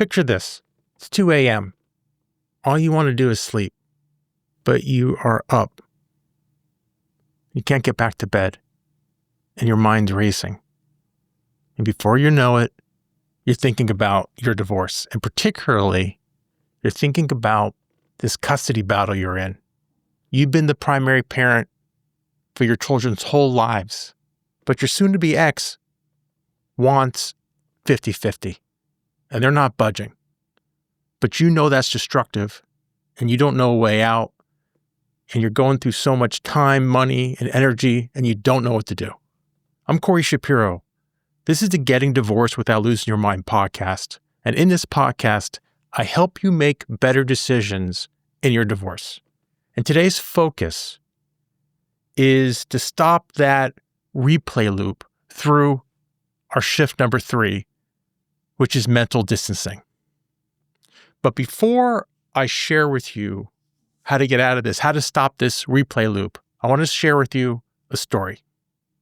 Picture this. It's 2 a.m. All you want to do is sleep, but you are up. You can't get back to bed, and your mind's racing. And before you know it, you're thinking about your divorce, and particularly, you're thinking about this custody battle you're in. You've been the primary parent for your children's whole lives, but your soon-to-be ex wants 50-50, and they're not budging. But you know that's destructive, and you don't know a way out, and you're going through so much time, money, and energy, and you don't know what to do. I'm Corey Shapiro. This is the Getting Divorced Without Losing Your Mind podcast, and in this podcast, I help you make better decisions in your divorce. And today's focus is to stop that replay loop through our shift number 3, which is mental distancing. But before I share with you how to get out of this, how to stop this replay loop, I want to share with you a story.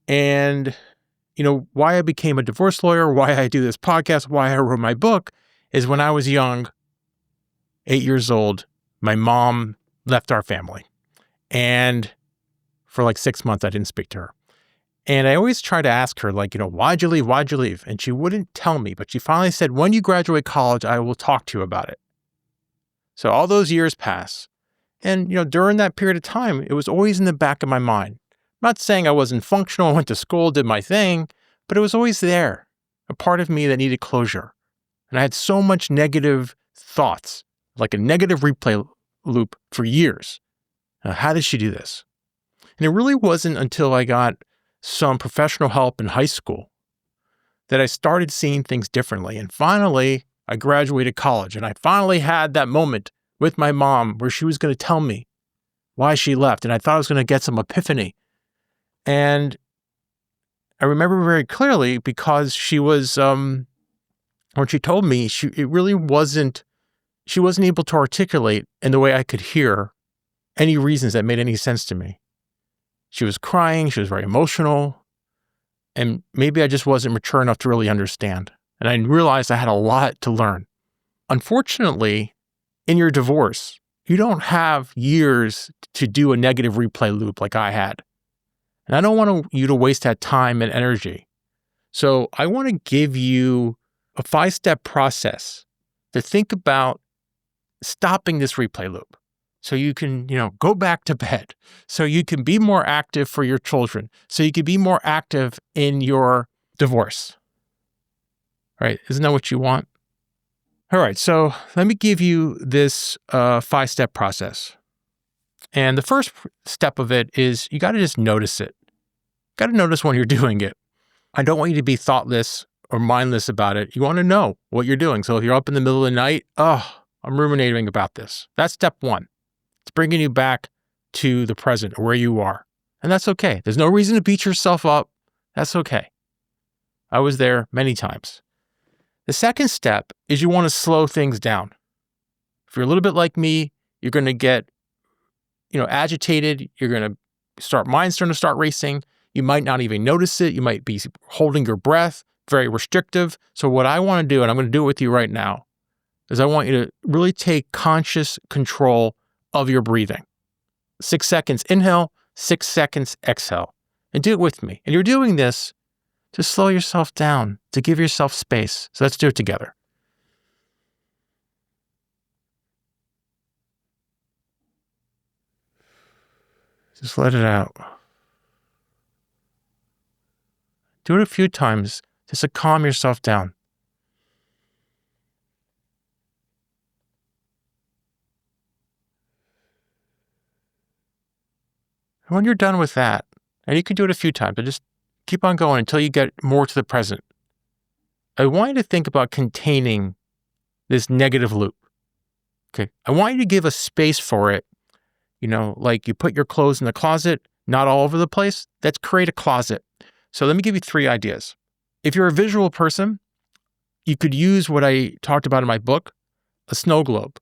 And, why I became a divorce lawyer, why I do this podcast, why I wrote my book, is when I was young, 8 years old, my mom left our family. And for like 6 months, I didn't speak to her. And I always try to ask her, why'd you leave? Why'd you leave? And she wouldn't tell me, but she finally said, when you graduate college, I will talk to you about it. So all those years pass. And, during that period of time, it was always in the back of my mind. I'm not saying I wasn't functional, I went to school, did my thing, but it was always there, a part of me that needed closure. And I had so much negative thoughts, like a negative replay loop for years. How did she do this? And it really wasn't until I got some professional help in high school that I started seeing things differently. And finally, I graduated college, and I finally had that moment with my mom where she was going to tell me why she left. And I thought I was going to get some epiphany. And I remember very clearly because she was, when she told me, she wasn't able to articulate in the way I could hear any reasons that made any sense to me. She was crying, she was very emotional, and maybe I just wasn't mature enough to really understand. And I realized I had a lot to learn. Unfortunately, in your divorce, you don't have years to do a negative replay loop like I had. And I don't want you to waste that time and energy. So I want to give you a 5-step process to think about stopping this replay loop. So you can, go back to bed. So you can be more active for your children. So you can be more active in your divorce. Right? Isn't that what you want? All right. So let me give you this 5-step process. And the first step of it is you got to just notice it. Got to notice when you're doing it. I don't want you to be thoughtless or mindless about it. You want to know what you're doing. So if you're up in the middle of the night, I'm ruminating about this. That's step 1. It's bringing you back to the present or where you are. And that's okay. There's no reason to beat yourself up. That's okay. I was there many times. The second step is you want to slow things down. If you're a little bit like me, you're going to get, agitated. You're going to mind's going to start racing. You might not even notice it. You might be holding your breath, very restrictive. So what I want to do, and I'm going to do it with you right now, is I want you to really take conscious control of your breathing. 6 seconds inhale, 6 seconds exhale. And do it with me. And you're doing this to slow yourself down, to give yourself space. So let's do it together. Just let it out. Do it a few times just to calm yourself down. And when you're done with that, and you can do it a few times, but just keep on going until you get more to the present. I want you to think about containing this negative loop. Okay. I want you to give a space for it. Like you put your clothes in the closet, not all over the place. Let's create a closet. So let me give you 3 ideas. If you're a visual person, you could use what I talked about in my book, a snow globe.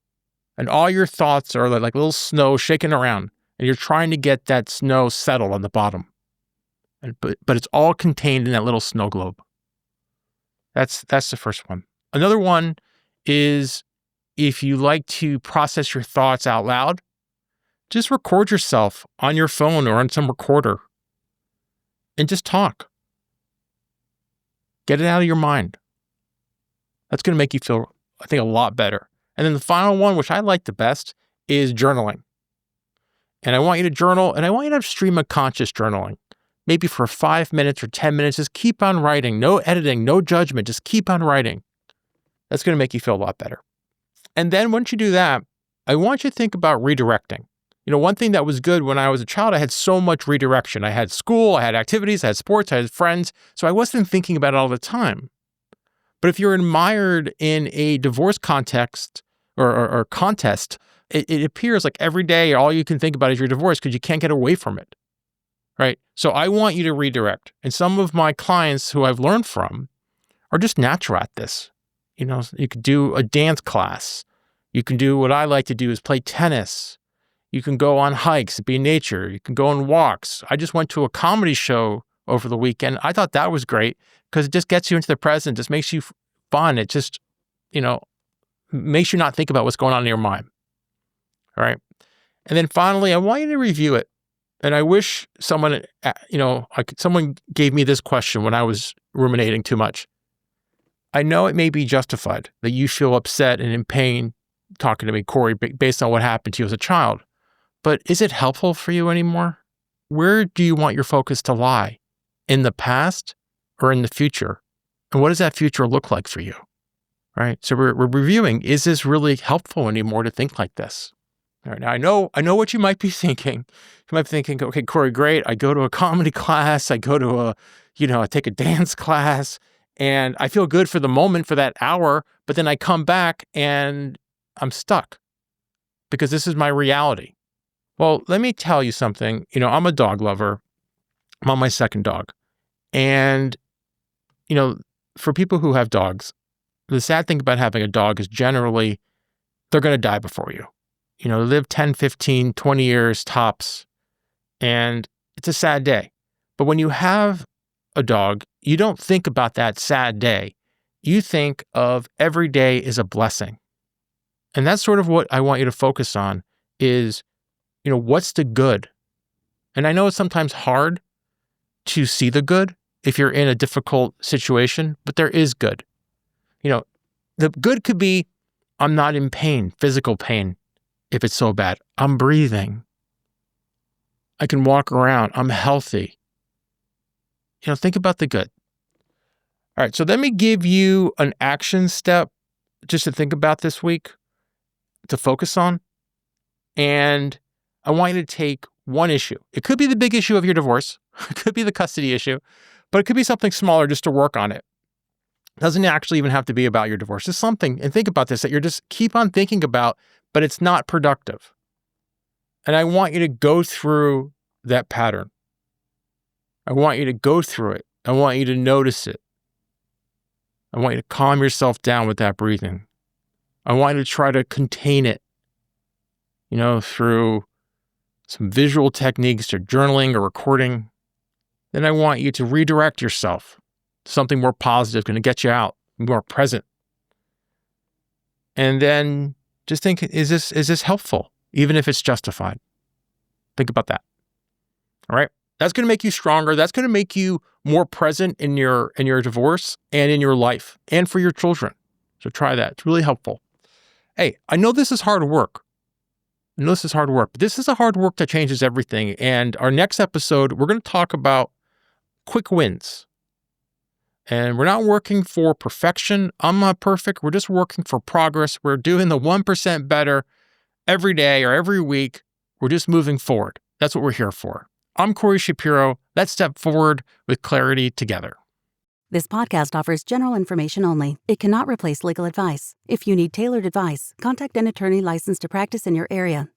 And all your thoughts are like little snow shaking around. And you're trying to get that snow settled on the bottom. But it's all contained in that little snow globe. That's the first one. Another one is if you like to process your thoughts out loud, just record yourself on your phone or on some recorder and just talk. Get it out of your mind. That's going to make you feel, I think, a lot better. And then the final one, which I like the best, is journaling. And I want you to journal, and I want you to have stream of conscious journaling. Maybe for 5 minutes or 10 minutes, just keep on writing. No editing, no judgment, just keep on writing. That's going to make you feel a lot better. And then once you do that, I want you to think about redirecting. One thing that was good when I was a child, I had so much redirection. I had school, I had activities, I had sports, I had friends. So I wasn't thinking about it all the time. But if you're mired in a divorce context or contest, it appears like every day all you can think about is your divorce because you can't get away from it, right? So I want you to redirect. And some of my clients who I've learned from are just natural at this. You could do a dance class. You can do what I like to do is play tennis. You can go on hikes, be in nature. You can go on walks. I just went to a comedy show over the weekend. I thought that was great because it just gets you into the present, just makes you fun. It just, makes you not think about what's going on in your mind. All right. And then finally, I want you to review it. And I wish someone gave me this question when I was ruminating too much. I know it may be justified that you feel upset and in pain talking to me, Corey, based on what happened to you as a child. But is it helpful for you anymore? Where do you want your focus to lie? In the past or in the future? And what does that future look like for you? Right? So we're reviewing, is this really helpful anymore to think like this? All right, now I know what you might be thinking. You might be thinking, okay, Corey, great. I go to a comedy class. I go to I take a dance class, and I feel good for the moment for that hour, but then I come back and I'm stuck because this is my reality. Well, let me tell you something. I'm a dog lover. I'm on my second dog. And, for people who have dogs, the sad thing about having a dog is generally they're going to die before you. Live 10, 15, 20 years tops. And it's a sad day. But when you have a dog, you don't think about that sad day. You think of every day is a blessing. And that's sort of what I want you to focus on is, what's the good? And I know it's sometimes hard to see the good if you're in a difficult situation, but there is good. The good could be, I'm not in pain, physical pain, if it's so bad. I'm breathing. I can walk around. I'm healthy. Think about the good. All right, so let me give you an action step just to think about this week, to focus on. And I want you to take one issue. It could be the big issue of your divorce. It could be the custody issue, but it could be something smaller just to work on it. It doesn't actually even have to be about your divorce. Just something, and think about this, that you're just keep on thinking about, but it's not productive. And I want you to go through that pattern. I want you to go through it. I want you to notice it. I want you to calm yourself down with that breathing. I want you to try to contain it, through some visual techniques or journaling or recording. Then I want you to redirect yourself to something more positive, going to get you out, more present. And then just think, is this helpful, even if it's justified? Think about that. All right. That's going to make you stronger. That's going to make you more present in your divorce and in your life and for your children. So try that. It's really helpful. Hey, I know this is hard work. But this is a hard work that changes everything. And our next episode, we're going to talk about quick wins. And we're not working for perfection. I'm not perfect. We're just working for progress. We're doing the 1% better every day or every week. We're just moving forward. That's what we're here for. I'm Corey Shapiro. Let's step forward with clarity together. This podcast offers general information only. It cannot replace legal advice. If you need tailored advice, contact an attorney licensed to practice in your area.